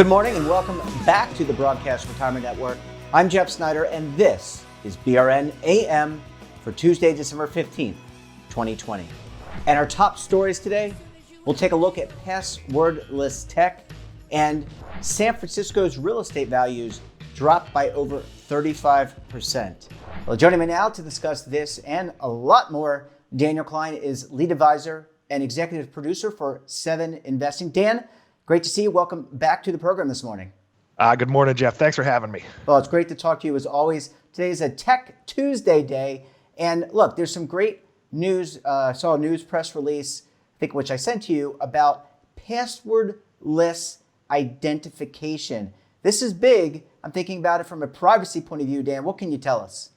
Good morning and welcome back to the Broadcast Retirement Network. I'm Jeff Snyder and this is BRN AM for Tuesday, December 15th, 2020. And our top stories today, we'll take a look at passwordless tech and San Francisco's real estate values dropped by over 35%. Well, joining me now to discuss this and a lot more, Daniel Klein is lead advisor and executive producer for 7 Investing. Dan, great to see you. Welcome back to the program this morning. Good morning, Jeff. Thanks for having me. Well, it's great to talk to you as always. Today is a Tech Tuesday day. And look, there's some great news. I saw a news press release, I think which I sent to you, about passwordless identification. This is big. I'm thinking about it from a privacy point of view. Dan, what can you tell us?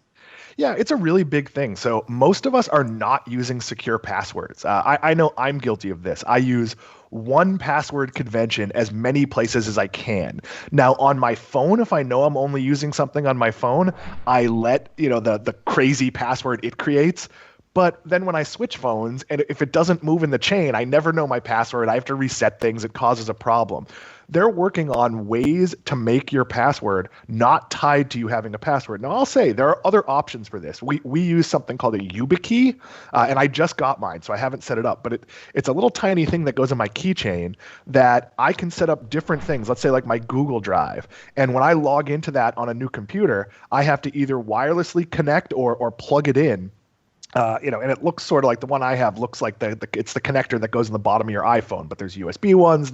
Yeah, it's a really big thing. So most of us are not using secure passwords. I know I'm guilty of this. I use one password convention as many places as I can. Now on my phone, if I know I'm only using something on my phone, I let the crazy password it creates. But then when I switch phones, and if it doesn't move in the chain, I never know my password. I have to reset things. It causes a problem. They're working on ways to make your password not tied to you having a password. Now, I'll say there are other options for this. We use something called a YubiKey, and I just got mine, so I haven't set it up. But it's a little tiny thing that goes in my keychain that I can set up different things. Let's say like my Google Drive. And when I log into that on a new computer, I have to either wirelessly connect or plug it in. And it looks sort of like the one I have looks like it's the connector that goes in the bottom of your iPhone, but there's USB ones,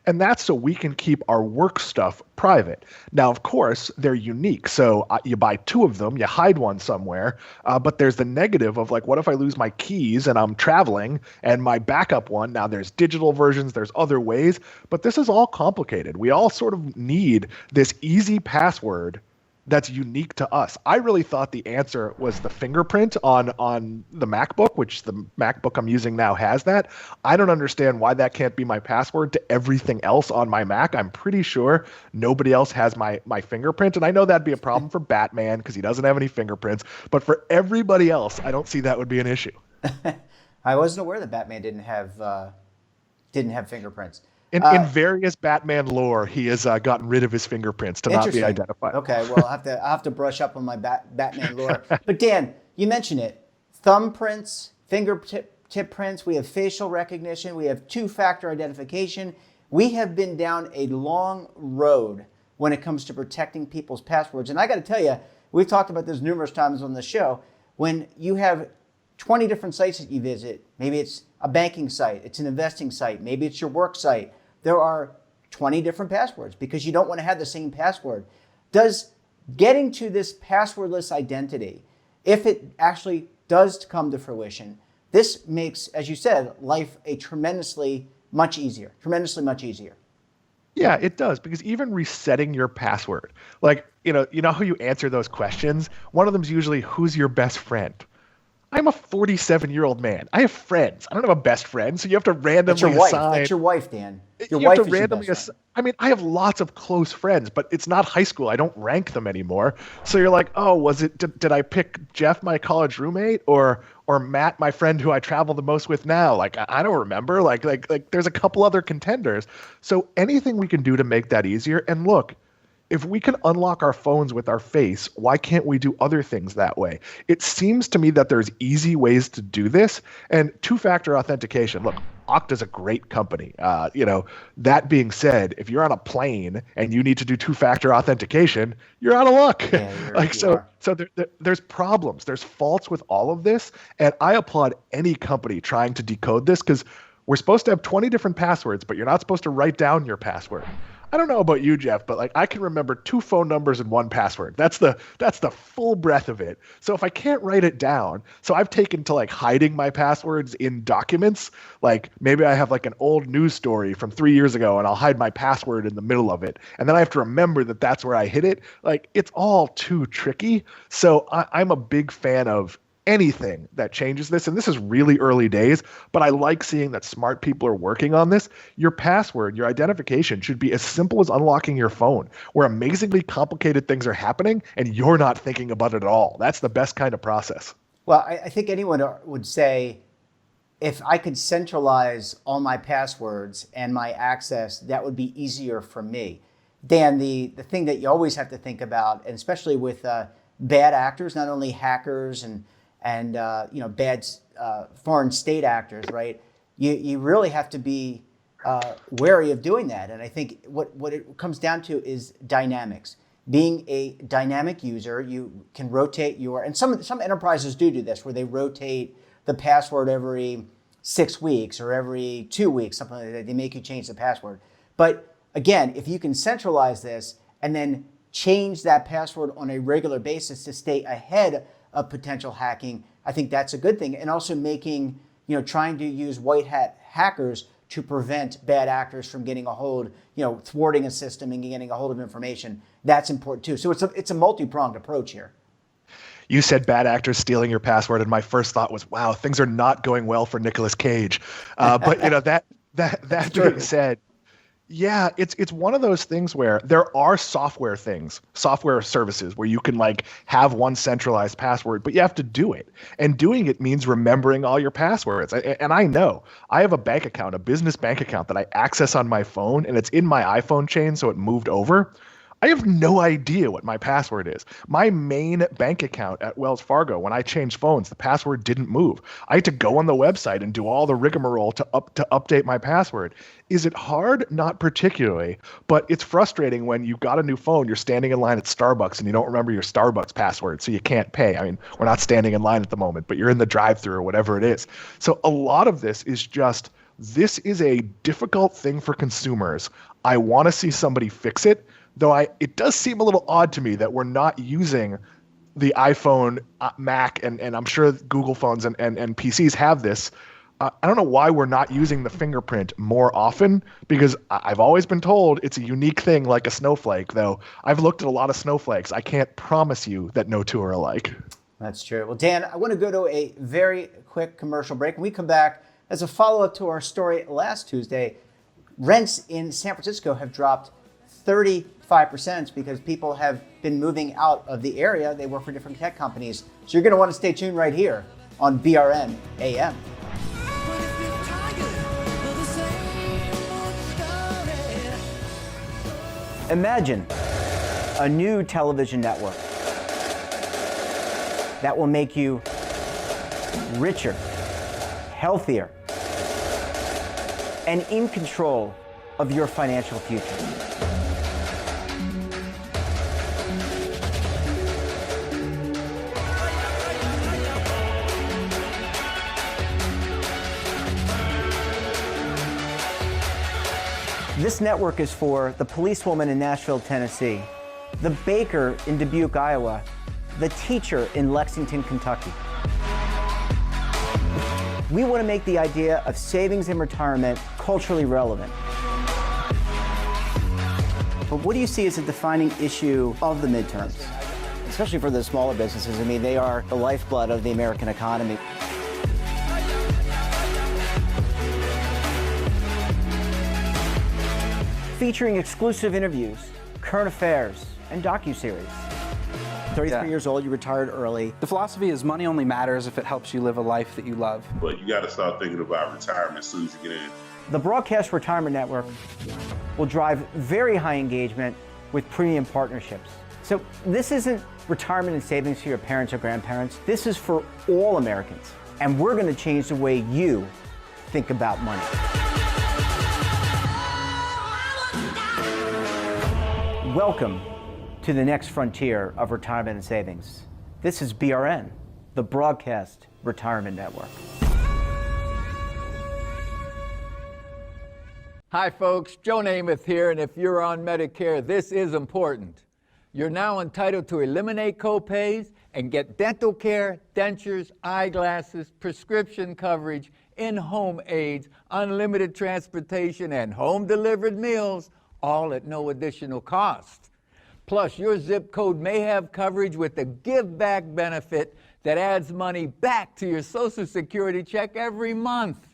and that's so we can keep our work stuff private. Now, of course, they're unique. So you buy 2 of them, you hide one somewhere, but there's the negative of like, what if I lose my keys and I'm traveling and my backup one, now there's digital versions, there's other ways, but this is all complicated. We all sort of need this easy password that's unique to us. I really thought the answer was the fingerprint on the MacBook, which the MacBook I'm using now has that. I don't understand why that can't be my password to everything else on my Mac. I'm pretty sure nobody else has my fingerprint. And I know that'd be a problem for Batman because he doesn't have any fingerprints. But for everybody else, I don't see that would be an issue. I wasn't aware that Batman didn't have fingerprints. In various Batman lore, he has gotten rid of his fingerprints to not be identified. Okay, well, I'll have to brush up on my Batman lore. But Dan, you mentioned it. Thumbprints, fingertip prints, we have facial recognition, we have 2-factor identification. We have been down a long road when it comes to protecting people's passwords. And I got to tell you, we've talked about this numerous times on the show. When you have 20 different sites that you visit, maybe it's a banking site, it's an investing site, maybe it's your work site, there are 20 different passwords because you don't want to have the same password. Does getting to this passwordless identity, if it actually does come to fruition, this makes, as you said, life a tremendously much easier. Yeah, it does, because even resetting your password, like, you know how you answer those questions? One of them is usually, who's your best friend? I'm a 47-year-old man. I have friends. I don't have a best friend, so you have to randomly assign. That's your wife, Dan. Your wife is your best friend. I mean, I have lots of close friends, but it's not high school. I don't rank them anymore. So you're like, oh, did I pick Jeff, my college roommate, or Matt, my friend who I travel the most with now? Like, I don't remember. Like there's a couple other contenders. So anything we can do to make that easier. And look, if we can unlock our phones with our face, why can't we do other things that way? It seems to me that there's easy ways to do this. And 2-factor authentication, look, Okta's a great company. That being said, if you're on a plane and you need to do 2-factor authentication, you're out of luck. Yeah, there's problems. There's faults with all of this. And I applaud any company trying to decode this, because we're supposed to have 20 different passwords, but you're not supposed to write down your password. I don't know about you, Jeff, but I can remember 2 phone numbers and 1 password. That's the full breadth of it. So if I can't write it down, so I've taken to hiding my passwords in documents. Like maybe I have an old news story from 3 years ago and I'll hide my password in the middle of it. And then I have to remember that that's where I hid it. It's all too tricky. So I'm a big fan of anything that changes this. And this is really early days, but I like seeing that smart people are working on this. Your password, your identification should be as simple as unlocking your phone, where amazingly complicated things are happening and you're not thinking about it at all. That's the best kind of process. Well, I think anyone would say if I could centralize all my passwords and my access, that would be easier for me. Dan, the thing that you always have to think about, and especially with bad actors, not only hackers and bad foreign state actors, right? You really have to be wary of doing that. And I think what it comes down to is dynamics. Being a dynamic user, you can rotate and some enterprises do this, where they rotate the password every 6 weeks or every 2 weeks, something like that. They make you change the password. But again, if you can centralize this and then change that password on a regular basis to stay ahead of potential hacking, I think that's a good thing. And also trying to use white hat hackers to prevent bad actors from getting a hold, thwarting a system and getting a hold of information. That's important too. So it's a multi-pronged approach here. You said bad actors stealing your password, and my first thought was, wow, things are not going well for Nicolas Cage. But that being said, yeah, it's one of those things where there are software services where you can have one centralized password, but you have to do it. And doing it means remembering all your passwords. And I know I have a bank account, a business bank account that I access on my phone, and it's in my iPhone chain, so it moved over. I have no idea what my password is. My main bank account at Wells Fargo, when I changed phones, the password didn't move. I had to go on the website and do all the rigmarole to update my password. Is it hard? Not particularly, but it's frustrating when you've got a new phone, you're standing in line at Starbucks and you don't remember your Starbucks password, so you can't pay. I mean, we're not standing in line at the moment, but you're in the drive-thru or whatever it is. So a lot of this is a difficult thing for consumers. I want to see somebody fix it. Though it does seem a little odd to me that we're not using the iPhone, Mac, and I'm sure Google phones and PCs have this. I don't know why we're not using the fingerprint more often, because I've always been told it's a unique thing like a snowflake, though I've looked at a lot of snowflakes. I can't promise you that no two are alike. That's true. Well, Dan, I want to go to a very quick commercial break. When we come back, as a follow-up to our story last Tuesday, rents in San Francisco have dropped 35% because people have been moving out of the area. They work for different tech companies. So you're going to want to stay tuned right here on BRN AM. Imagine a new television network that will make you richer, healthier, and in control of your financial future. This network is for the policewoman in Nashville, Tennessee, the baker in Dubuque, Iowa, the teacher in Lexington, Kentucky. We want to make the idea of savings and retirement culturally relevant. But what do you see as a defining issue of the midterms, especially for the smaller businesses? I mean, they are the lifeblood of the American economy. Featuring exclusive interviews, current affairs, and docuseries. 33 years old, you retired early. The philosophy is money only matters if it helps you live a life that you love. But you got to start thinking about retirement as soon as you get in. The Broadcast Retirement Network will drive very high engagement with premium partnerships. So this isn't retirement and savings for your parents or grandparents. This is for all Americans. And we're going to change the way you think about money. Welcome to the next frontier of retirement and savings. This is BRN, the Broadcast Retirement Network. Hi folks, Joe Namath here, and if you're on Medicare, this is important. You're now entitled to eliminate copays and get dental care, dentures, eyeglasses, prescription coverage, in-home aids, unlimited transportation, and home-delivered meals, all at no additional cost. Plus, your zip code may have coverage with the Give Back benefit that adds money back to your Social Security check every month.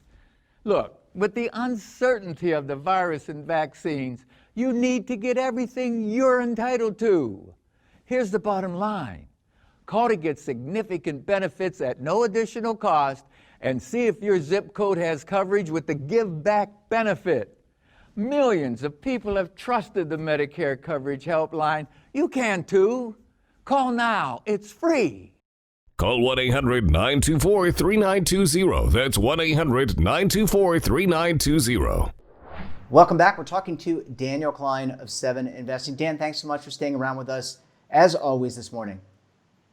Look, with the uncertainty of the virus and vaccines, you need to get everything you're entitled to. Here's the bottom line. Call to get significant benefits at no additional cost and see if your zip code has coverage with the Give Back benefit. Millions of people have trusted the Medicare Coverage Helpline. You can too. Call now. It's free. Call 1-800-924-3920. That's 1-800-924-3920. Welcome back. We're talking to Daniel Klein of 7 Investing. Dan, thanks so much for staying around with us, as always, this morning.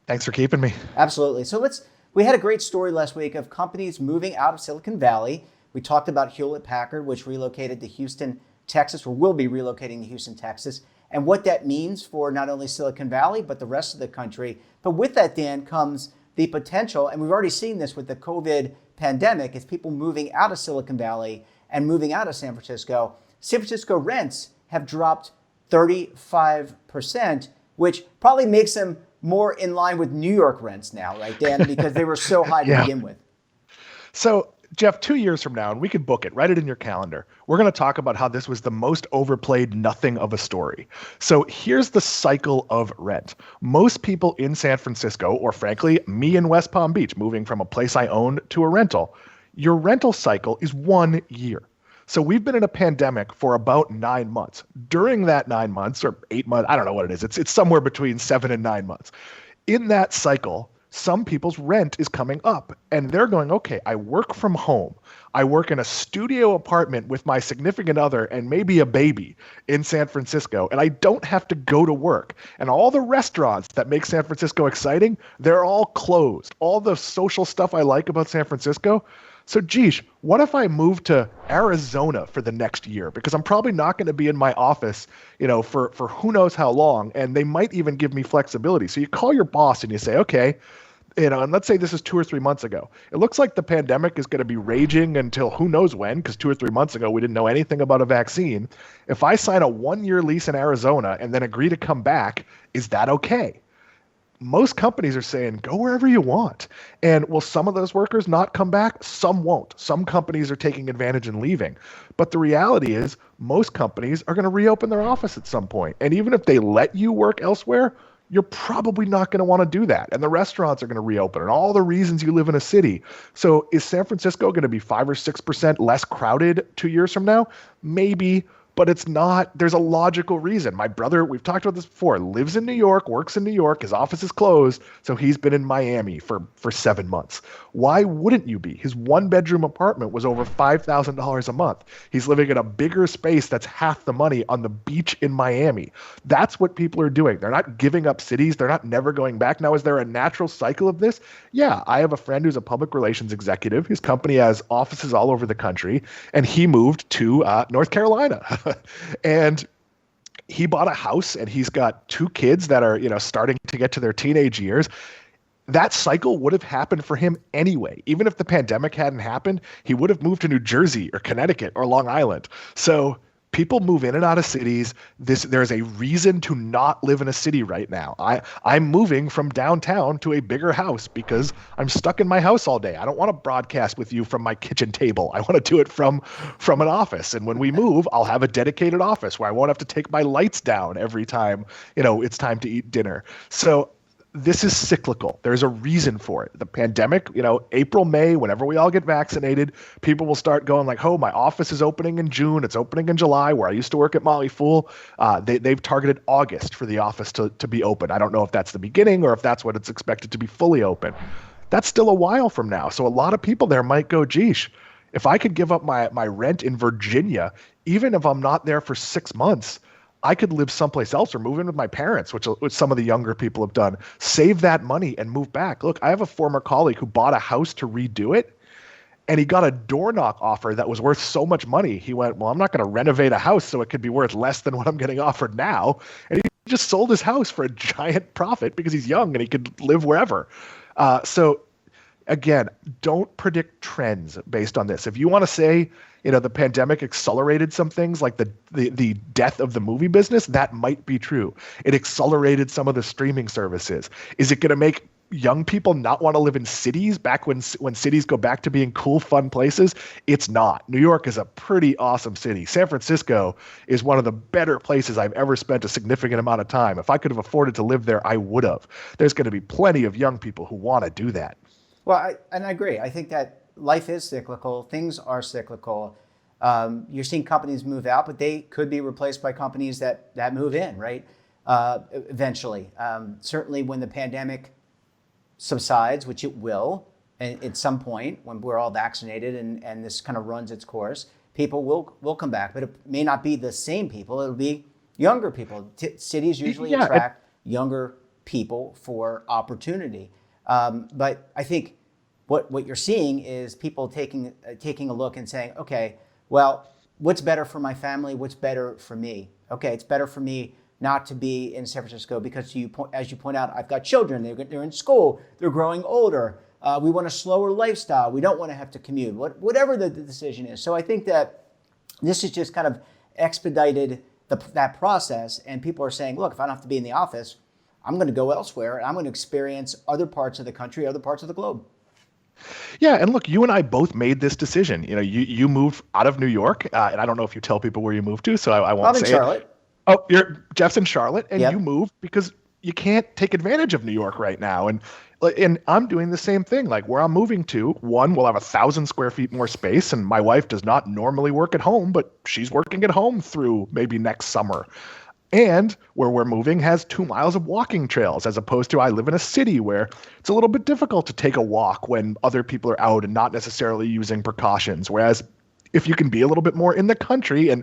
Thanks for keeping me. Absolutely. So we had a great story last week of companies moving out of Silicon Valley. We talked about Hewlett-Packard, which relocated to Houston, Texas, or will be relocating to Houston, Texas, and what that means for not only Silicon Valley, but the rest of the country. But with that, Dan, comes the potential, and we've already seen this with the COVID pandemic, is people moving out of Silicon Valley and moving out of San Francisco. San Francisco rents have dropped 35%, which probably makes them more in line with New York rents now, right, Dan? Because they were so high to begin with. So, Jeff, 2 years from now, and we could book it, write it in your calendar, we're going to talk about how this was the most overplayed nothing of a story. So here's the cycle of rent. Most people in San Francisco, or frankly, me in West Palm Beach, moving from a place I owned to a rental, your rental cycle is 1 year. So we've been in a pandemic for about 9 months. During that 9 months, or 8 months, I don't know what it is, it's somewhere between 7 and 9 months. In that cycle, some people's rent is coming up and they're going, okay, I work from home. I work in a studio apartment with my significant other and maybe a baby in San Francisco, and I don't have to go to work. And all the restaurants that make San Francisco exciting, they're all closed. All the social stuff I like about San Francisco. So, geesh, what if I move to Arizona for the next year? Because I'm probably not going to be in my office, for who knows how long, and they might even give me flexibility. So you call your boss and you say, okay, and let's say this is 2 or 3 months ago. It looks like the pandemic is going to be raging until who knows when, because 2 or 3 months ago we didn't know anything about a vaccine. If I sign a 1-year lease in Arizona and then agree to come back, is that okay? Most companies are saying, go wherever you want. And will some of those workers not come back? Some won't. Some companies are taking advantage and leaving. But the reality is most companies are going to reopen their office at some point. And even if they let you work elsewhere, you're probably not going to want to do that. And the restaurants are going to reopen and all the reasons you live in a city. So is San Francisco going to be 5 or 6% less crowded 2 years from now? Maybe. But it's not. There's a logical reason. My brother, we've talked about this before, lives in New York, works in New York. His office is closed, so he's been in Miami for 7 months. Why wouldn't you be? His 1-bedroom apartment was over $5,000 a month. He's living in a bigger space that's half the money on the beach in Miami. That's what people are doing. They're not giving up cities. They're not never going back. Now, is there a natural cycle of this? Yeah, I have a friend who's a public relations executive. His company has offices all over the country, and he moved to North Carolina. And he bought a house and he's got 2 kids that are, starting to get to their teenage years. That cycle would have happened for him anyway. Even if the pandemic hadn't happened, he would have moved to New Jersey or Connecticut or Long Island. So people move in and out of cities. There's a reason to not live in a city right now. I'm moving from downtown to a bigger house because I'm stuck in my house all day. I don't want to broadcast with you from my kitchen table. I want to do it from an office. And when we move, I'll have a dedicated office where I won't have to take my lights down every time, it's time to eat dinner. So this is cyclical. There's a reason for it. The pandemic, April, May, whenever we all get vaccinated, people will start going like, oh, my office is opening in June. It's opening in July, where I used to work at Motley Fool. They've targeted August for the office to be open. I don't know if that's the beginning or if that's what it's expected to be fully open. That's still a while from now. So a lot of people there might go, geesh, if I could give up my rent in Virginia, even if I'm not there for 6 months, I could live someplace else or move in with my parents, which some of the younger people have done, save that money and move back. Look, I have a former colleague who bought a house to redo it, and he got a door knock offer that was worth so much money. He went, well, I'm not going to renovate a house so it could be worth less than what I'm getting offered now. And he just sold his house for a giant profit because he's young and he could live wherever. So again, don't predict trends based on this. If you want to say, the pandemic accelerated some things like the death of the movie business, that might be true. It accelerated some of the streaming services. Is it going to make young people not want to live in cities back when cities go back to being cool, fun places? It's not. New York is a pretty awesome city. San Francisco is one of the better places I've ever spent a significant amount of time. If I could have afforded to live there, I would have. There's going to be plenty of young people who want to do that. Well, I agree. I think that life is cyclical. Things are cyclical. You're seeing companies move out, but they could be replaced by companies that move in, right? Eventually. Certainly when the pandemic subsides, which it will, and at some point when we're all vaccinated and this kind of runs its course, people will come back, but it may not be the same people. It'll be younger people. Cities usually attract younger people for opportunity. But I think what you're seeing is people taking a look and saying, okay, well, what's better for my family? What's better for me? Okay, it's better for me not to be in San Francisco because as you point out, I've got children. They're in school. They're growing older. We want a slower lifestyle. We don't want to have to commute. Whatever the decision is. So I think that this has just kind of expedited that process. And people are saying, look, if I don't have to be in the office, I'm going to go elsewhere. And I'm going to experience other parts of the country, other parts of the globe. Yeah, and look, you and I both made this decision. You know, you moved out of New York, and I don't know if you tell people where you moved to, so I won't say it. I'm in Charlotte. Oh, Jeff's in Charlotte, and you moved because you can't take advantage of New York right now. And I'm doing the same thing. Like where I'm moving to, one, we'll have 1,000 square feet more space, and my wife does not normally work at home, but she's working at home through maybe next summer. And where we're moving has 2 miles of walking trails, as opposed to I live in a city where it's a little bit difficult to take a walk when other people are out and not necessarily using precautions. Whereas if you can be a little bit more in the country, and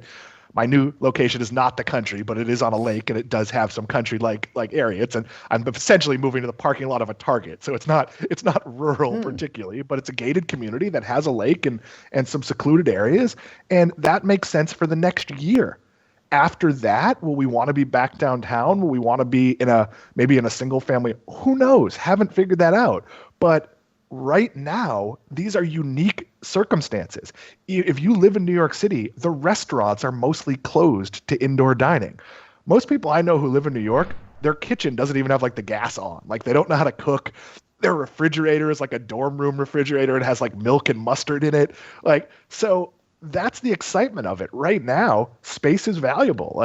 my new location is not the country, but it is on a lake and it does have some country-like areas. And I'm essentially moving to the parking lot of a Target. So it's not rural particularly, but it's a gated community that has a lake and some secluded areas. And that makes sense for the next year. After that, will we want to be back downtown? Will we want to be maybe in a single family? Who knows? Haven't figured that out. But right now, these are unique circumstances. If you live in New York City, the restaurants are mostly closed to indoor dining. Most people I know who live in New York, their kitchen doesn't even have the gas on. They don't know how to cook. Their refrigerator is like a dorm room refrigerator. It has milk and mustard in it. So that's the excitement of it. Right now, space is valuable.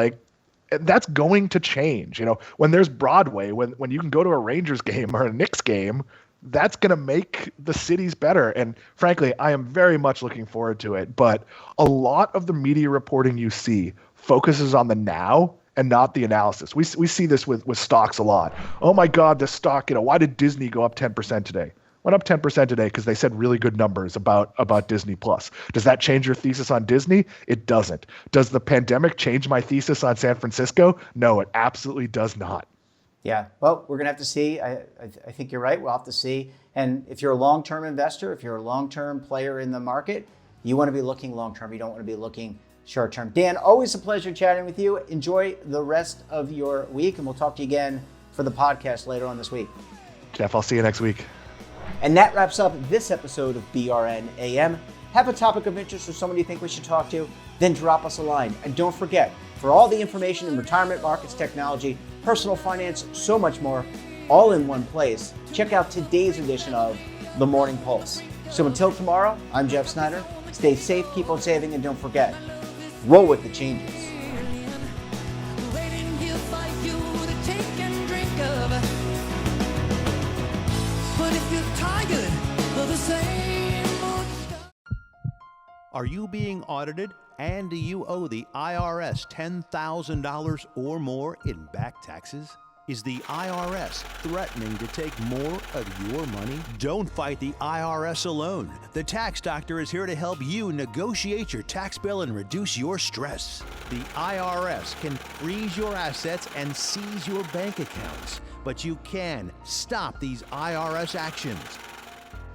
That's going to change. When there's Broadway, when you can go to a Rangers game or a Knicks game, that's going to make the cities better. And frankly, I am very much looking forward to it. But a lot of the media reporting you see focuses on the now and not the analysis. We see this with stocks a lot. Oh my God, this stock, why did Disney go up 10% today? Went up 10% today because they said really good numbers about Disney Plus. Does that change your thesis on Disney? It doesn't. Does the pandemic change my thesis on San Francisco? No, it absolutely does not. Yeah, well, we're going to have to see. I think you're right. We'll have to see. And if you're a long-term investor, if you're a long-term player in the market, you want to be looking long-term. You don't want to be looking short-term. Dan, always a pleasure chatting with you. Enjoy the rest of your week, and we'll talk to you again for the podcast later on this week. Jeff, I'll see you next week. And that wraps up this episode of BRN AM. Have a topic of interest or someone you think we should talk to? Then drop us a line. And don't forget, for all the information in retirement markets, technology, personal finance, so much more, all in one place, check out today's edition of The Morning Pulse. So until tomorrow, I'm Jeff Snyder. Stay safe, keep on saving, and don't forget, roll with the changes. Are you being audited and do you owe the IRS $10,000 or more in back taxes? Is the IRS threatening to take more of your money? Don't fight the IRS alone. The Tax Doctor is here to help you negotiate your tax bill and reduce your stress. The IRS can freeze your assets and seize your bank accounts, but you can stop these IRS actions.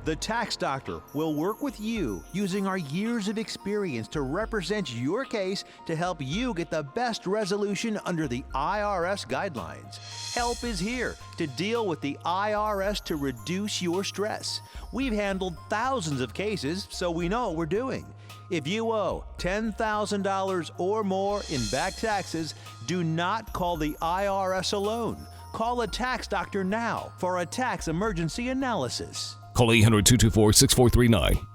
The Tax Doctor will work with you using our years of experience to represent your case to help you get the best resolution under the IRS guidelines. Help is here to deal with the IRS to reduce your stress. We've handled thousands of cases, so we know what we're doing. If you owe $10,000 or more in back taxes, do not call the IRS alone. Call a Tax Doctor now for a tax emergency analysis. Call 800-224-6439.